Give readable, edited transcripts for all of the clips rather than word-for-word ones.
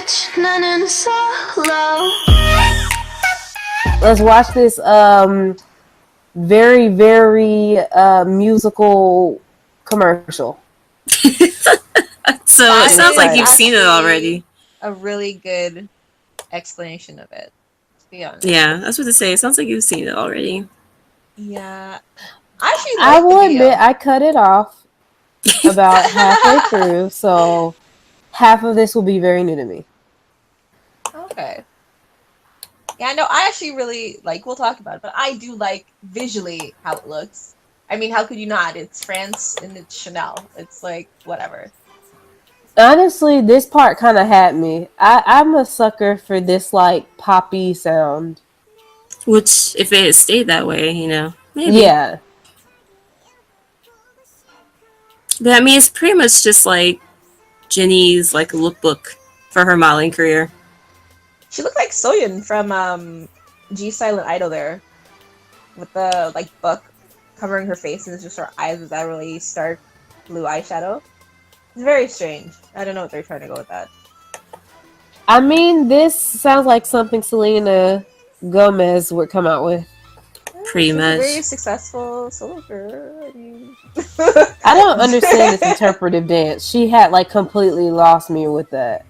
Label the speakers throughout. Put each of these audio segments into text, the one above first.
Speaker 1: bitch, 나는 solo.
Speaker 2: Let's watch this very, very musical commercial.
Speaker 3: So
Speaker 4: That
Speaker 3: it sounds like
Speaker 4: is
Speaker 3: you've seen it already.
Speaker 4: A really good explanation of it, to be honest.
Speaker 3: Yeah, I was about to say, it sounds like you've seen it already.
Speaker 4: Yeah. I actually
Speaker 2: I
Speaker 4: like
Speaker 2: will
Speaker 4: the video.
Speaker 2: admit I cut it off about halfway through, so half of this will be very new to me.
Speaker 4: Okay. Yeah, no, I actually really like, we'll talk about it, but I do like visually how it looks. I mean, how could you not? It's France and it's Chanel. It's like, whatever.
Speaker 2: Honestly, this part kind of had me. I'm a sucker for this like poppy sound.
Speaker 3: Which, if it had stayed that way, maybe.
Speaker 2: Yeah.
Speaker 3: But I mean, it's pretty much just like Jennie's like lookbook for her modeling career.
Speaker 4: She looked like Soyeon from G Silent Idol there, with the like book covering her face and it's just her eyes with that really stark blue eyeshadow. It's very strange. I don't know what they're trying to go with that.
Speaker 2: I mean, this sounds like something Selena Gomez would come out with.
Speaker 3: Pretty
Speaker 4: She's
Speaker 3: much.
Speaker 4: a very successful solo girl. I mean,
Speaker 2: I don't understand this interpretive dance. She had like completely lost me with that.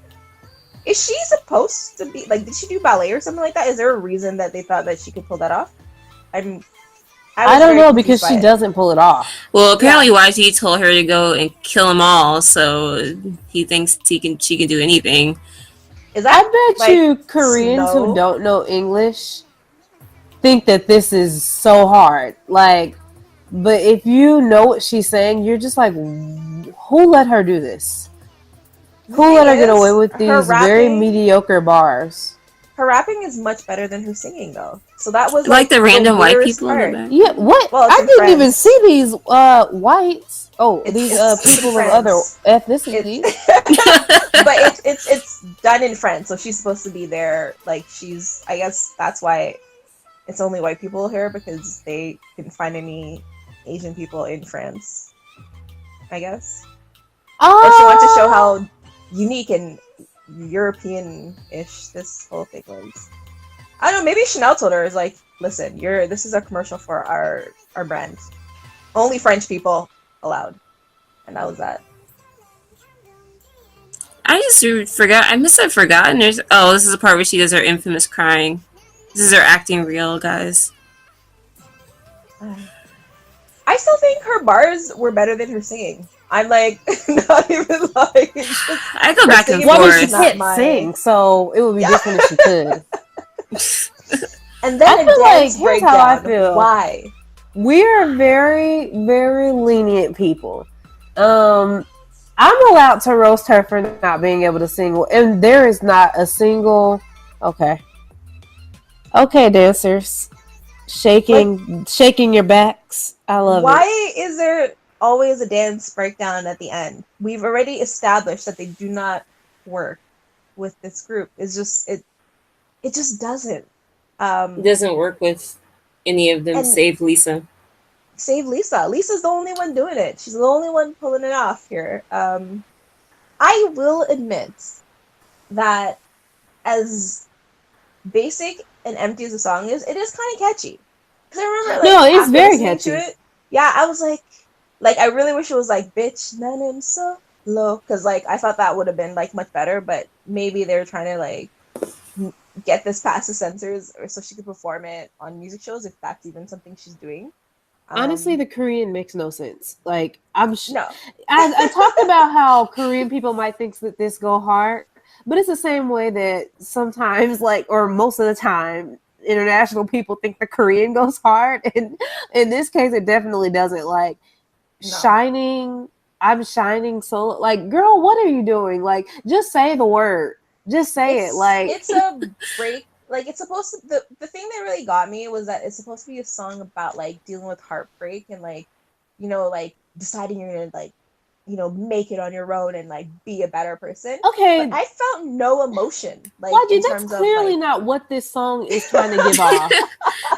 Speaker 4: is she supposed to be like? Did she do ballet or something like that? Is there a reason that they thought that she could pull that off? I
Speaker 2: don't know because she doesn't pull it off.
Speaker 3: Well, apparently YG told her to go and kill them all, so he thinks she can do anything.
Speaker 4: Is that?
Speaker 2: I bet you Koreans who don't know English think that this is so hard. Like, but if you know what she's saying, you're just like, who let her do this? Who let her get away with these very mediocre bars?
Speaker 4: Her rapping is much better than her singing, though. So that was
Speaker 3: like the random white people in the back.
Speaker 2: Yeah, what?
Speaker 4: Well,
Speaker 2: I didn't even see these whites. Oh, these people of other ethnicities.
Speaker 4: But it's done in France, so she's supposed to be there. Like I guess that's why it's only white people here, because they couldn't find any Asian people in France, I guess. Or she wanted to show how unique and European-ish this whole thing was. I don't know, maybe Chanel told her, is like, listen, this is a commercial for our brand. Only French people allowed. And that was that.
Speaker 3: I just forgot. I must have forgotten. This is the part where she does her infamous crying. This is her acting real, guys.
Speaker 4: I still think her bars were better than her singing. I'm like, not even like.
Speaker 3: I go back and
Speaker 2: forth.
Speaker 3: forth.
Speaker 2: She can't sing, so it would be different if she could.
Speaker 4: And then I feel like here's how I feel. Why?
Speaker 2: We're very, very lenient people. I'm allowed to roast her for not being able to sing, and there is not a single. Okay, dancers, shaking your backs. I love it.
Speaker 4: Why is there always a dance breakdown at the end? We've already established that they do not work with this group. It's just it just doesn't.
Speaker 3: It doesn't work with any of them save Lisa.
Speaker 4: Save Lisa. Lisa's the only one doing it. She's the only one pulling it off here. I will admit that as basic and empty as the song is, it is kind of catchy. Because I remember,
Speaker 2: it's very catchy.
Speaker 4: Yeah, I was like, I really wish it was like, bitch, nanin so low. Because, like, I thought that would have been, like, much better. But maybe they're trying to, like, get this past the censors or so she could perform it on music shows, if that's even something she's doing.
Speaker 2: Honestly, the Korean makes no sense. Like,
Speaker 4: no.
Speaker 2: I talked about how Korean people might think that this go hard, but it's the same way that sometimes, like, or most of the time, international people think the Korean goes hard. And in this case, it definitely doesn't. Like, I'm shining so, like, girl, what are you doing? Like, just say the word. Just say it. Like,
Speaker 4: it's a break. Like, it's supposed to, the thing that really got me was that it's supposed to be a song about, like, dealing with heartbreak and, like, you know, like, deciding you're gonna, like, you know, make it on your own and, like, be a better person.
Speaker 2: Okay.
Speaker 4: But I felt no emotion. Like,
Speaker 2: that's clearly not what this song is trying to give off.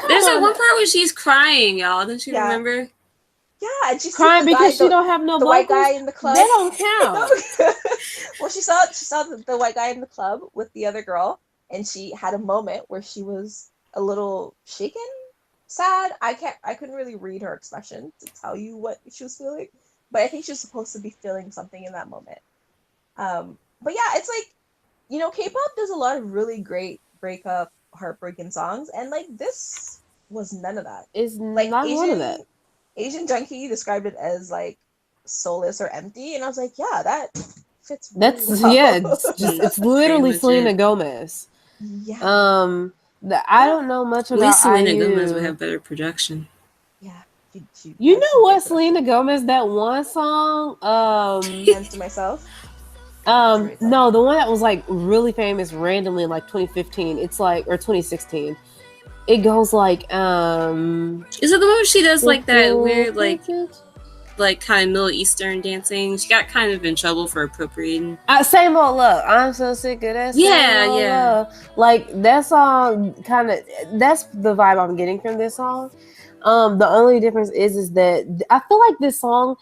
Speaker 3: There's one part where she's crying, y'all. Don't you remember?
Speaker 4: Yeah, and she seen
Speaker 2: Crying
Speaker 4: the guy,
Speaker 2: because she don't have no
Speaker 4: the white
Speaker 2: vocals.
Speaker 4: guy in the club.
Speaker 2: That don't count.
Speaker 4: Well, she saw the white guy in the club with the other girl, and she had a moment where she was a little shaken, sad. I couldn't really read her expression to tell you what she was feeling, but I think she was supposed to be feeling something in that moment. But yeah, it's like, K-pop does a lot of really great breakup, heartbreaking songs, and like this was none of that.
Speaker 2: It's
Speaker 4: Like
Speaker 2: not one of that.
Speaker 4: Asian Junkie described it as like soulless or empty, and I was like, yeah, that fits really
Speaker 2: That's
Speaker 4: well.
Speaker 2: it's
Speaker 3: Pretty
Speaker 2: literally
Speaker 3: much
Speaker 2: Selena
Speaker 3: it.
Speaker 2: Gomez.
Speaker 4: Yeah,
Speaker 2: I don't know much
Speaker 3: At
Speaker 2: about
Speaker 3: least Selena Gomez would
Speaker 2: IU.
Speaker 3: have better production.
Speaker 4: yeah. She
Speaker 2: You
Speaker 4: has
Speaker 2: know
Speaker 4: some
Speaker 2: what,
Speaker 4: great production.
Speaker 2: Selena Gomez, that one song,
Speaker 4: Hands to myself. That's a great song.
Speaker 2: no, the one that was like really famous randomly in like 2015. It's like, or 2016. It goes like,
Speaker 3: Is it the one where she does like that weird like kind of Middle Eastern dancing? She got kind of in trouble for appropriating.
Speaker 2: Same old love. I'm so sick of that.
Speaker 3: Yeah,
Speaker 2: Same old
Speaker 3: yeah.
Speaker 2: love. Like that song, kind of. That's the vibe I'm getting from this song. The only difference is that I feel like this song,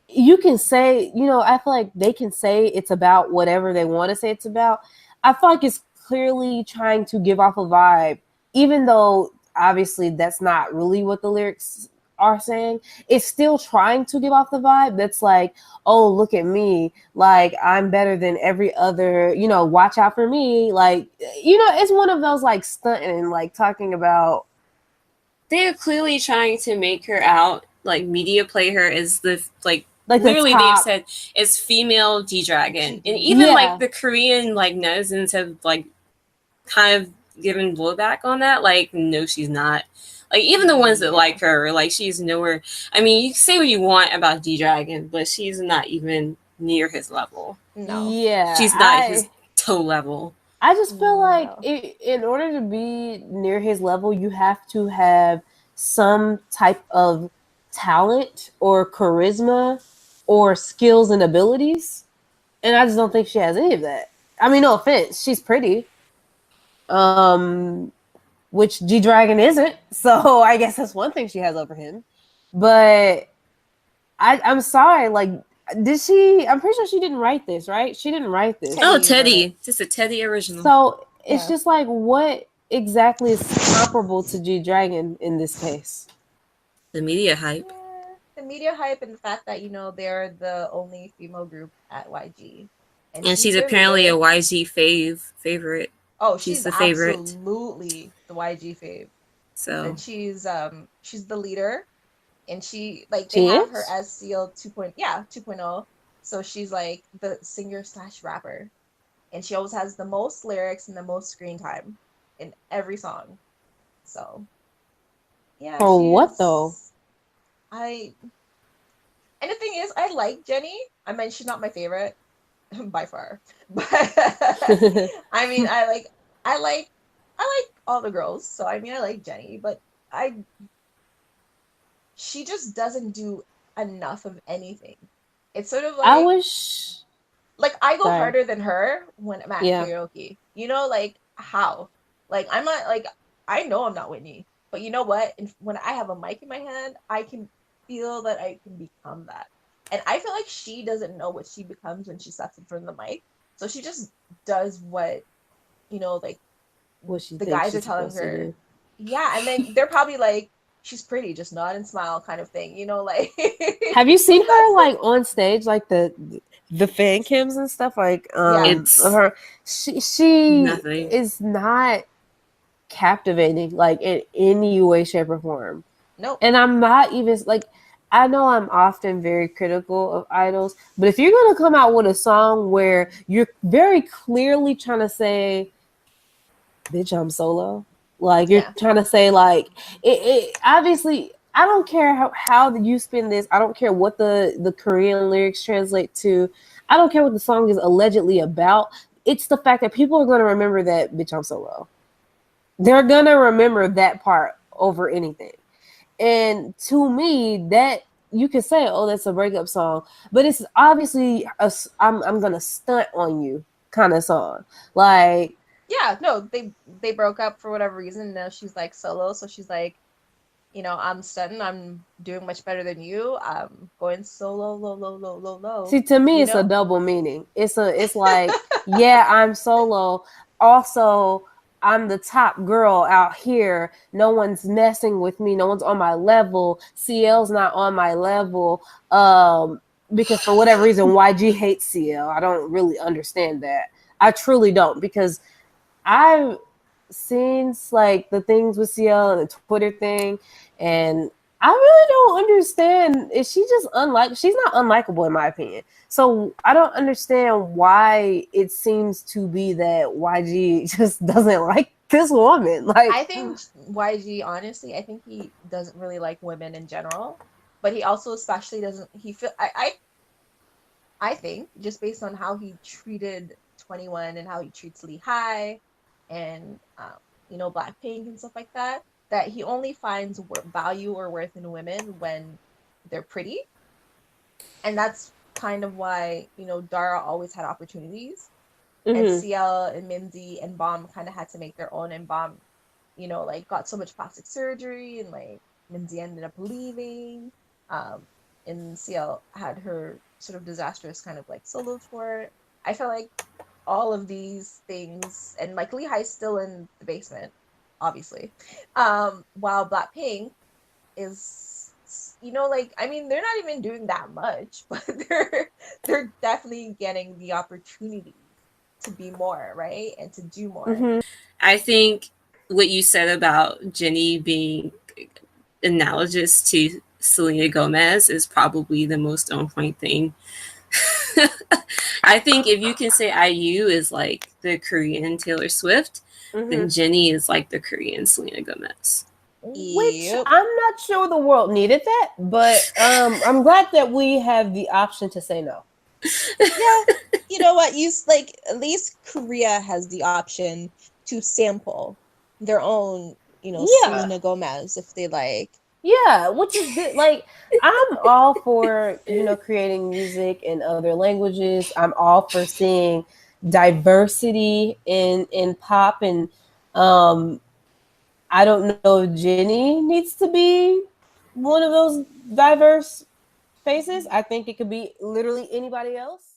Speaker 2: you can say, I feel like they can say it's about whatever they want to say it's about. I feel like it's clearly trying to give off a vibe, even though obviously that's not really what the lyrics are saying. It's still trying to give off the vibe that's like, oh, look at me, like I'm better than every other, watch out for me. Like, it's one of those like stunting, like talking about.
Speaker 3: They are clearly trying to make her out, like media play her as the like literally
Speaker 2: the
Speaker 3: they've
Speaker 2: top.
Speaker 3: said is female G-Dragon. And even like the Korean like netizens have like kind of given blowback on that. Like, no, she's not. Like even the ones that like her, like she's nowhere. I mean, you can say what you want about G-Dragon, but she's not even near his level.
Speaker 4: No.
Speaker 2: Yeah,
Speaker 3: She's not his toe level.
Speaker 2: I just feel like
Speaker 4: No.
Speaker 2: in order to be near his level, you have to have some type of talent or charisma or skills and abilities. And I just don't think she has any of that. I mean, no offense, she's pretty. Which G-Dragon isn't. So I guess that's one thing she has over him. But I'm sorry, like, did she? I'm pretty sure she didn't write this, right? She didn't write this.
Speaker 3: Teddy. Just a Teddy original.
Speaker 2: So it's just like, what exactly is comparable to G-Dragon in this case?
Speaker 3: The media hype.
Speaker 4: The media hype and the fact that, they're the only female group at YG.
Speaker 3: And she's apparently a YG favorite.
Speaker 4: Oh,
Speaker 3: she's
Speaker 4: she's
Speaker 3: the favorite.
Speaker 4: Absolutely the YG fave.
Speaker 3: So
Speaker 4: and she's the leader, and they have her as CL 2.0. So she's like the singer/rapper, and she always has the most lyrics and the most screen time in every song. So yeah.
Speaker 2: For what though?
Speaker 4: And the thing is, I like Jennie. I mean, she's not my favorite by far, but I mean, I like all the girls. So I mean, I like Jennie, but she just doesn't do enough of anything. It's sort of like
Speaker 2: I wish,
Speaker 4: like I go harder than her when I'm at karaoke. Like how? Like I'm not like I know I'm not Whitney, but you know what? When I have a mic in my hand, I can feel that I can become that. And I feel like she doesn't know what she becomes when she steps in front of the mic. So she just does what, like
Speaker 2: what she
Speaker 4: the guys are telling her. Yeah, and then they're probably like, she's pretty, just nod and smile kind of thing, like.
Speaker 2: Have you seen her like on stage, like the fan cams and stuff? Like her, she is not captivating like in any way, shape, or form.
Speaker 4: No.
Speaker 2: And I'm not even like, I know I'm often very critical of idols, but if you're gonna come out with a song where you're very clearly trying to say, bitch, I'm solo, like you're trying to say like it obviously, I don't care how you spin this, I don't care what the Korean lyrics translate to, I don't care what the song is allegedly about. It's the fact that people are going to remember that bitch, I'm solo. They're going to remember that part over anything. And to me, that you could say, oh, that's a breakup song, but it's obviously I'm gonna stunt on you kind of song. Like,
Speaker 4: yeah, no, they broke up for whatever reason. Now she's like solo, so she's like, I'm stunning. I'm doing much better than you. I'm going solo, low, low, low, low, low.
Speaker 2: See, to me, it's a double meaning. It's like, yeah, I'm solo. Also, I'm the top girl out here. No one's messing with me. No one's on my level. CL's not on my level. Because for whatever reason, YG hates CL. I don't really understand that. I truly don't, because I've seen like the things with CL and the Twitter thing, and I really don't understand. Is she just she's not unlikable in my opinion. So I don't understand why it seems to be that YG just doesn't like this woman. Like,
Speaker 4: I think YG, honestly, I think he doesn't really like women in general, but he also especially doesn't. He feel I think just based on how he treated 21 and how he treats Lee High and Blackpink and stuff like that, that he only finds value or worth in women when they're pretty, and that's kind of why Dara always had opportunities, and CL and Minzy and Bomb kind of had to make their own, and Bomb like got so much plastic surgery, and like Minzy ended up leaving, and CL had her sort of disastrous kind of like solo tour. I feel like all of these things, and like Lee High's still in the basement, obviously, while Blackpink is like, I mean, they're not even doing that much, but they're definitely getting the opportunity to be more, right, and to do more.
Speaker 3: I think what you said about Jennie being analogous to Selena Gomez is probably the most on point thing. I think if you can say IU is like the Korean Taylor Swift, then Jennie is like the Korean Selena Gomez.
Speaker 2: Which I'm not sure the world needed that, but I'm glad that we have the option to say no.
Speaker 4: Yeah, you know what? At least Korea has the option to sample their own, Selena Gomez if they like.
Speaker 2: Yeah, which is good. Like, I'm all for creating music in other languages. I'm all for seeing diversity in pop, and I don't know if Jennie needs to be one of those diverse faces. I think it could be literally anybody else.